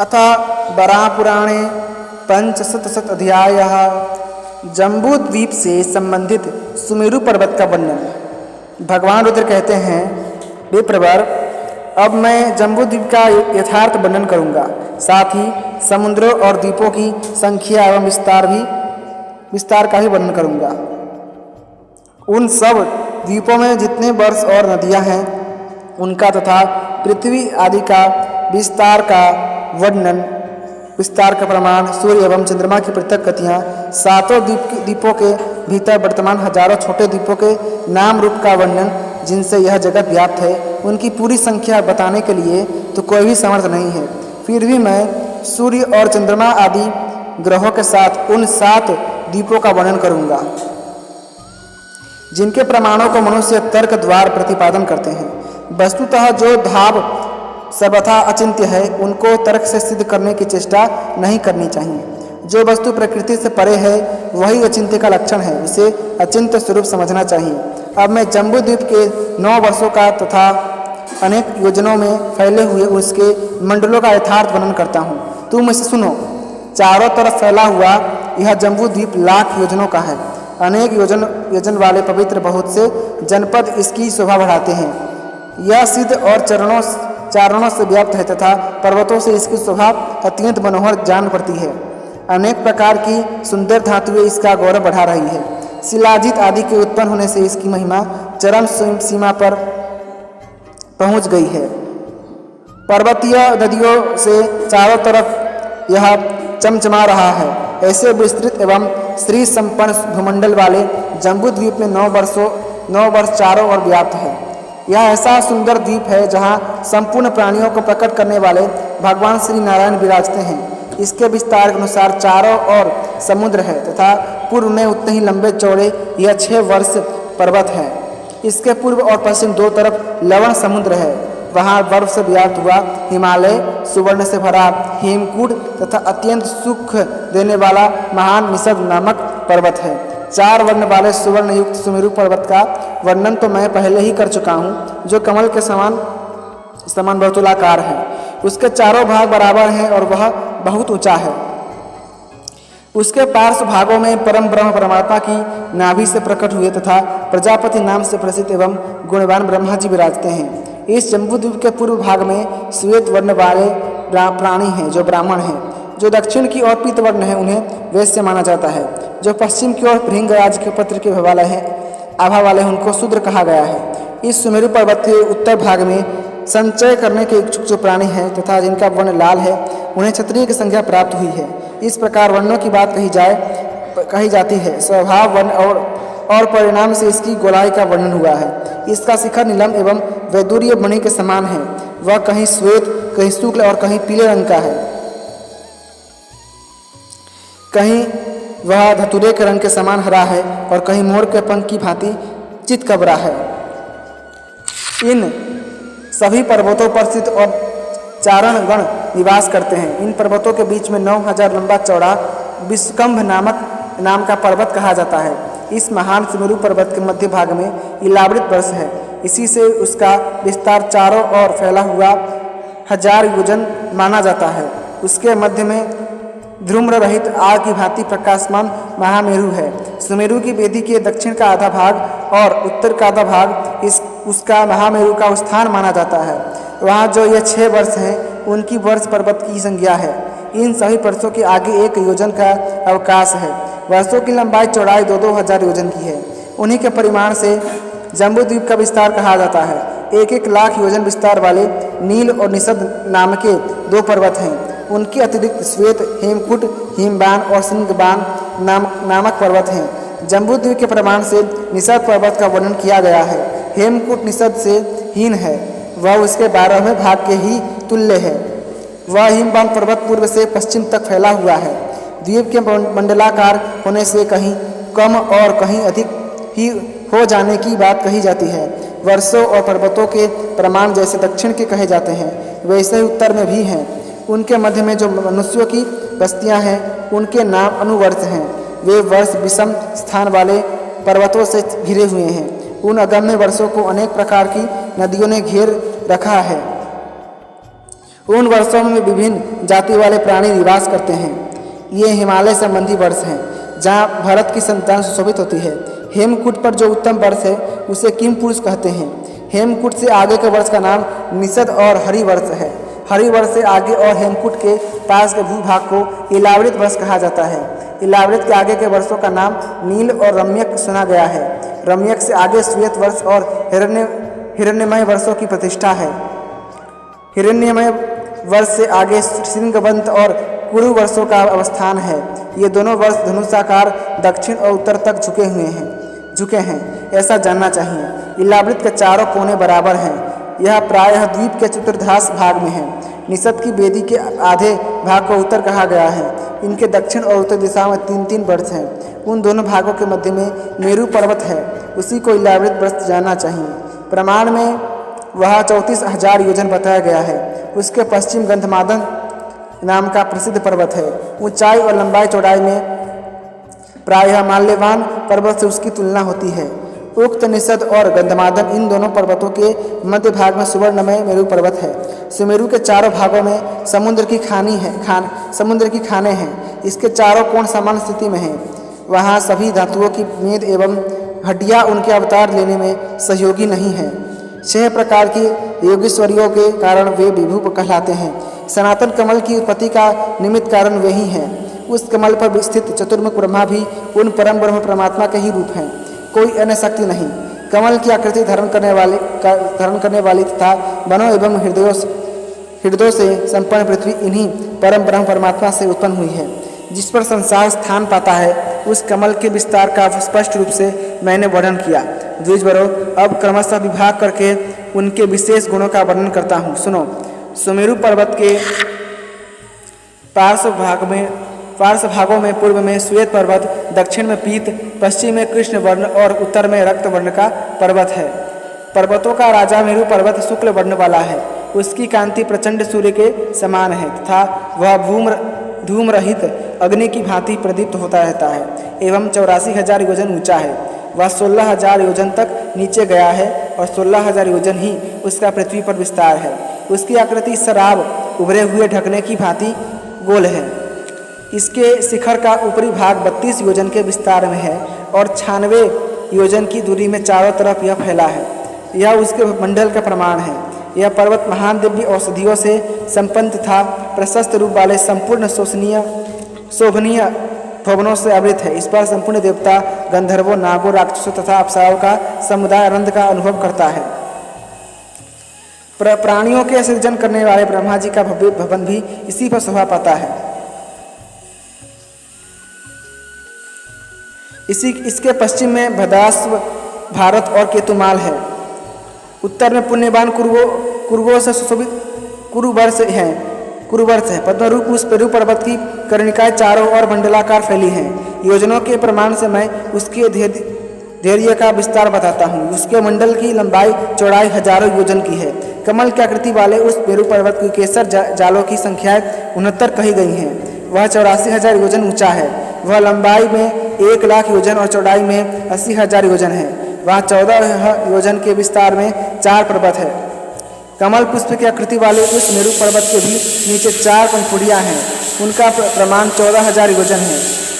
अथ वराहपुराणे पंचशतशत अध्यायः जम्बूद्वीप से संबंधित सुमेरु पर्वत का वर्णन। भगवान रुद्र कहते हैं, विप्रवर, अब मैं जम्बूद्वीप का यथार्थ वर्णन करूँगा, साथ ही समुद्रों और द्वीपों की संख्या एवं विस्तार का भी वर्णन करूँगा। उन सब द्वीपों में जितने वर्ष और नदियाँ हैं उनका तथा पृथ्वी आदि का विस्तार का वर्णन, विस्तार का प्रमाण, सूर्य एवं चंद्रमा की पृथक गतियाँ, सातों द्वीपों के भीतर वर्तमान हजारों छोटे द्वीपों के नाम रूप का वर्णन जिनसे यह जगत व्याप्त है, उनकी पूरी संख्या बताने के लिए तो कोई भी समर्थ नहीं है। फिर भी मैं सूर्य और चंद्रमा आदि ग्रहों के साथ उन 7 द्वीपों का वर्णन करूँगा जिनके प्रमाणों को मनुष्य तर्क द्वारा प्रतिपादन करते हैं। वस्तुतः जो धाव सर्वथा अचिंत्य है उनको तर्क से सिद्ध करने की चेष्टा नहीं करनी चाहिए। जो वस्तु प्रकृति से परे है वही अचिंत्य का लक्षण है, इसे अचिंत्य स्वरूप समझना चाहिए। अब मैं जम्बूद्वीप के 9 वर्षों का तथा अनेक योजनों में फैले हुए उसके मंडलों का यथार्थ वर्णन करता हूँ। तुम इसे सुनो। चारों तरफ फैला हुआ यह जम्बूद्वीप लाख योजनों का है। अनेक योजन वाले पवित्र बहुत से जनपद इसकी शोभा बढ़ाते हैं। यह सिद्ध और चारणों से व्याप्त है तथा पर्वतों से इसकी शोभा अत्यंत मनोहर जान पड़ती है। अनेक प्रकार की सुंदर धातुएं इसका गौरव बढ़ा रही है। शिलाजित आदि के उत्पन्न होने से इसकी महिमा चरम सीमा पर पहुंच गई है। पर्वतीय नदियों से चारों तरफ यह चमचमा रहा है। ऐसे विस्तृत एवं श्री संपन्न भूमंडल वाले जम्बूद्वीप में 9 वर्ष चारों ओर व्याप्त है। यह ऐसा सुंदर द्वीप है जहाँ संपूर्ण प्राणियों को प्रकट करने वाले भगवान श्री नारायण विराजते हैं। इसके विस्तार के अनुसार चारों ओर समुद्र है तथा पूर्व में उतने ही लंबे चौड़े यह 6 वर्ष पर्वत है। इसके पूर्व और पश्चिम 2 तरफ लवण समुद्र है। वहाँ बर्फ से व्याप्त हुआ हिमालय, सुवर्ण से भरा हेमकूट तथा अत्यंत सुख देने वाला महान निषद नामक पर्वत है। 4 वर्ण वाले सुवर्ण युक्त सुमेरु पर्वत का वर्णन तो मैं पहले ही कर चुका हूँ, जो कमल के समान वर्तुलाकार है। उसके चारों भाग बराबर हैं और वह बहुत ऊंचा है। उसके पार्श्व भागों में परम ब्रह्म परमात्मा की नाभि से प्रकट हुए तथा प्रजापति नाम से प्रसिद्ध एवं गुणवान ब्रह्मा जी विराजते हैं। इस जम्बूद्वीप के पूर्व भाग में श्वेत वर्ण वाले प्राणी हैं जो ब्राह्मण हैं। जो दक्षिण की ओर पीत वर्ण है उन्हें वैश्य माना जाता है। जो पश्चिम की ओर भृंगराज के पत्र के वाले हैं, आभा वाले, उनको शूद्र कहा गया है। इस सुमेरु पर्वत के उत्तर भाग में संचय करने के इच्छुक जो प्राणी हैं तथा जिनका वर्ण लाल है उन्हें क्षत्रिय की संज्ञा प्राप्त हुई है। इस प्रकार वर्णों की बात कही जाती है। स्वभाव वर्ण और परिणाम से इसकी गोलाई का वर्णन हुआ है। इसका शिखर नीलम एवं वैदूर्य मणि के समान है। वह कहीं श्वेत, कहीं शुक्ल और कहीं पीले रंग का है। कहीं वह धतूरे के रंग के समान हरा है और कहीं मोर के पंख की भांति चितकबरा है। इन सभी पर्वतों पर स्थित और चारण गण निवास करते हैं। इन पर्वतों के बीच में 9000 लंबा चौड़ा विश्वकंभ नाम का पर्वत कहा जाता है। इस महान सुमेरु पर्वत के मध्य भाग में इलावृत वर्ष है। इसी से उसका विस्तार चारों ओर फैला हुआ 1000 योजन माना जाता है। उसके मध्य में ध्रुम्र रहित आग की भांति प्रकाशमान महामेरु है। सुमेरु की वेदी के दक्षिण का आधा भाग और उत्तर का आधा भाग उसका महामेरु का स्थान माना जाता है। वहाँ जो ये 6 वर्ष हैं उनकी वर्ष पर्वत की संज्ञा है। इन सभी वर्षों के आगे 1 योजन का अवकाश है। वर्षों की लंबाई चौड़ाई 2-2 हजार योजन की है। उन्हीं के परिमाण से जम्बूद्वीप का विस्तार कहा जाता है। 1-1 लाख योजन विस्तार वाले नील और निषद नाम के 2 पर्वत हैं। उनके अतिरिक्त श्वेत, हेमकूट, हिमबान और सिंहबान नामक पर्वत हैं। जम्बूद्वीप के प्रमाण से निषद पर्वत का वर्णन किया गया है। हेमकूट निषद से हीन है, वह उसके 12वें भाग के ही तुल्य है। वह हिमबान पर्वत पूर्व से पश्चिम तक फैला हुआ है। द्वीप के मंडलाकार होने से कहीं कम और कहीं अधिक ही हो जाने की बात कही जाती है। वर्षों और पर्वतों के प्रमाण जैसे दक्षिण के कहे जाते हैं वैसे ही उत्तर में भी हैं। उनके मध्य में जो मनुष्यों की बस्तियां हैं उनके नाम अनुवर्ष हैं। वे वर्ष विषम स्थान वाले पर्वतों से घिरे हुए हैं। उन अगम्य वर्षों को अनेक प्रकार की नदियों ने घेर रखा है। उन वर्षों में विभिन्न जाति वाले प्राणी निवास करते हैं। ये हिमालय संबंधी वर्ष हैं जहाँ भरत की संतान सुशोभित होती है। हेमकूट पर जो उत्तम वर्ष है उसे किम पुरुष कहते हैं। हेमकूट से आगे के वर्ष का नाम निषद और हरिवर्ष है। हरिवर्ष से आगे और हेमकूट के पास के भूभाग को इलावृत वर्ष कहा जाता है। इलावृत के आगे के वर्षों का नाम नील और रम्यक सुना गया है। रम्यक से आगे श्वेत वर्ष और हिरण्यमय वर्षों की प्रतिष्ठा है। हिरण्यमय वर्ष से आगे सिंहवंत और कुरु वर्षों का अवस्थान है। ये दोनों वर्ष धनुषाकार दक्षिण और उत्तर तक झुके हैं ऐसा जानना चाहिए। इलावृत के चारों कोने बराबर हैं। यह प्रायः द्वीप के चतुर्धाश भाग में है। निषद की वेदी के आधे भाग को उत्तर कहा गया है। इनके दक्षिण और उत्तर दिशा में 3-3 वर्ष हैं। उन दोनों भागों के मध्य में मेरु पर्वत है, उसी को इलावृत वर्ष जानना चाहिए। प्रमाण में वह 34,000 योजन बताया गया है। उसके पश्चिम गंधमादन नाम का प्रसिद्ध पर्वत है। ऊंचाई और लंबाई चौड़ाई में प्रायः माल्यवान पर्वत से उसकी तुलना होती है। उक्त निषद और गंधमादन इन दोनों पर्वतों के मध्य भाग में सुवर्णमय मेरु पर्वत है। सुमेरु के चारों भागों में समुद्र की खाने हैं। इसके चारों कोण समान स्थिति में हैं। वहाँ सभी धातुओं की मेद एवं हड्डियाँ उनके अवतार लेने में सहयोगी नहीं है। 6 प्रकार की योगेश्वरियों के कारण वे विभू कहलाते हैं। सनातन कमल की उत्पत्ति का निमित्त कारण वे ही हैं। उस कमल पर स्थित चतुर्मुख ब्रह्मा भी उन परम ब्रह्म परमात्मा के ही रूप हैं, कोई अन्य शक्ति नहीं। कमल की आकृति धारण करने वाली तथा वनों एवं हृदयों से संपन्न पृथ्वी इन्हीं परम ब्रह्म परमात्मा से उत्पन्न हुई है। जिस पर संसार स्थान पाता है उस कमल के विस्तार का स्पष्ट रूप से मैंने वर्णन किया। द्विजवरों, अब क्रमशः विभाग करके उनके विशेष गुणों का वर्णन करता हूँ। सुनो। सुमेरु पर्वत के पार्श्व भागों में पूर्व में श्वेत पर्वत, दक्षिण में पीत, पश्चिम में कृष्ण वर्ण और उत्तर में रक्त वर्ण का पर्वत है। पर्वतों का राजा मेरु पर्वत शुक्ल वर्ण वाला है। उसकी कांति प्रचंड सूर्य के समान है तथा वह धूम रहित अग्नि की भांति प्रदीप्त होता रहता है एवं 84,000 योजन ऊंचा है। वह 16,000 योजन तक नीचे गया है और 16,000 योजन ही उसका पृथ्वी पर विस्तार है। उसकी आकृति शराब उभरे हुए ढकने की भांति गोल है। इसके शिखर का ऊपरी भाग 32 योजन के विस्तार में है और 96 योजन की दूरी में चारों तरफ यह फैला है। यह उसके मंडल का प्रमाण है। यह पर्वत महान दिव्य औषधियों से संपन्न तथा प्रशस्त रूप वाले संपूर्ण शोभनीय भवनों से आवृत है। इस पर संपूर्ण देवता, गंधर्वों, नागों, राक्षसों तथा अप्सराओं का समुदाय आनंद का अनुभव करता है। प्राणियों के सृजन करने वाले ब्रह्मा जी का भव्य भवन भी इसी पर शोभा पाता है। इसके पश्चिम में भद्राश्व, भारत और केतुमाल है। उत्तर में पुण्यवान कुरुवों से सुशोभित कुरुवर्ष है। पद्मरूप उस पेरु पर्वत की कर्णिकाएं चारों ओर मंडलाकार फैली हैं। योजनों के प्रमाण से मैं उसके धैर्य का विस्तार बताता हूँ। उसके मंडल की लंबाई चौड़ाई हजारों योजन की है। कमल की आकृति वाले उस पेरु पर्वत की केसर जालों की संख्याएं 69 कही गई हैं। वह 84,000 योजन ऊंचा है। वह लंबाई में 1,00,000 योजन और चौड़ाई में 80,000 योजन है। वहाँ 14 योजन के विस्तार में 4 पर्वत है। कमल पुष्प की आकृति वाले उस मेरु पर्वत के भी नीचे 4 पंखुड़ियाँ हैं। उनका प्रमाण 14,000 योजन है।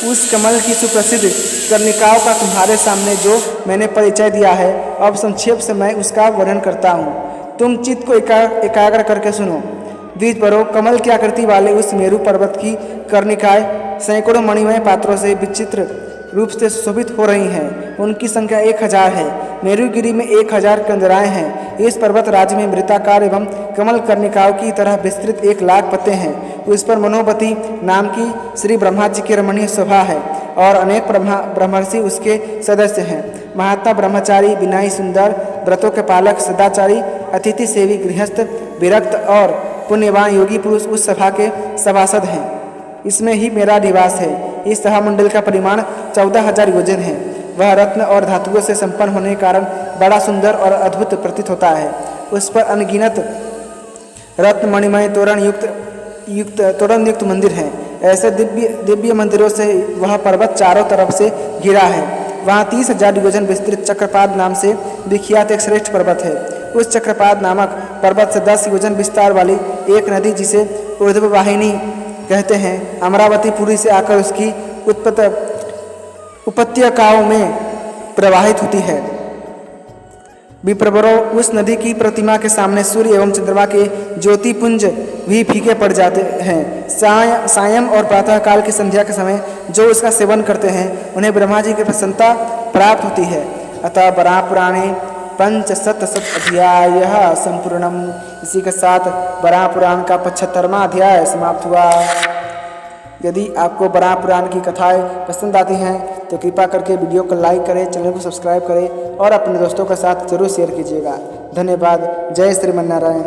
उस कमल की सुप्रसिद्ध कर्णिकाओं का तुम्हारे सामने जो मैंने परिचय दिया है, अब संक्षेप से मैं उसका वर्णन करता हूँ। तुम चित्त को एकाग्र करके सुनो। द्विजवरों, कमल की आकृति वाले उस मेरु पर्वत की कर्णिकाएं सैकड़ों मणिमय पात्रों से विचित्र रूप से सुशोभित हो रही हैं। उनकी संख्या 1,000 है। मेरुगिरी में 1,000 कंदराएं हैं। इस पर्वत राज्य में मृताकार एवं कमल कर्णिकाओं की तरह विस्तृत 1,00,000 पत्ते हैं। उस पर मनोवती नाम की श्री ब्रह्मा जी की रमणीय शोभा है और अनेक ब्रह्मर्षि उसके सदस्य हैं। महात्मा ब्रह्मचारी, विनयी, सुंदर, व्रतों के पालक, सदाचारी, अतिथि सेवी, गृहस्थ, विरक्त और पुण्यवान योगी पुरुष उस सभा के सभासद हैं। इसमें ही मेरा निवास है। इस सभामंडल का परिमाण 14,000 योजन है। वह रत्न और धातुओं से संपन्न होने के कारण बड़ा सुंदर और अद्भुत प्रतीत होता है। उस पर अनगिनत रत्न मणिमय तोरण युक्त मंदिर हैं। ऐसे दिव्य मंदिरों से वह पर्वत चारों तरफ से घिरा है। वहाँ 30,000 योजन विस्तृत चक्रपात नाम से विख्यात एक श्रेष्ठ पर्वत है। उस चक्रपात नामक पर्वत से 10 योजन विस्तार वाली एक नदी जिसे ऊर्ध्व वाहिनी कहते हैं अमरावती पुरी से आकर उसकी उपत्यकाओं में प्रवाहित होती है। विप्रवरों, उस नदी की प्रतिमा के सामने सूर्य एवं चंद्रमा के ज्योतिपुंज भी फीके पड़ जाते हैं। सायं और प्रातः काल की संध्या के समय जो उसका सेवन करते हैं उन्हें ब्रह्मा जी की प्रसन्नता प्राप्त होती है। अतः वराह पुराणे 500 अध्याय संपूर्णम। इसी के साथ वराह पुराण का 75वां अध्याय समाप्त हुआ। यदि आपको वराह पुराण की कथाएं पसंद आती हैं तो कृपा करके वीडियो को लाइक करें, चैनल को सब्सक्राइब करें और अपने दोस्तों के साथ जरूर शेयर कीजिएगा। धन्यवाद। जय श्रीमन्नारायण।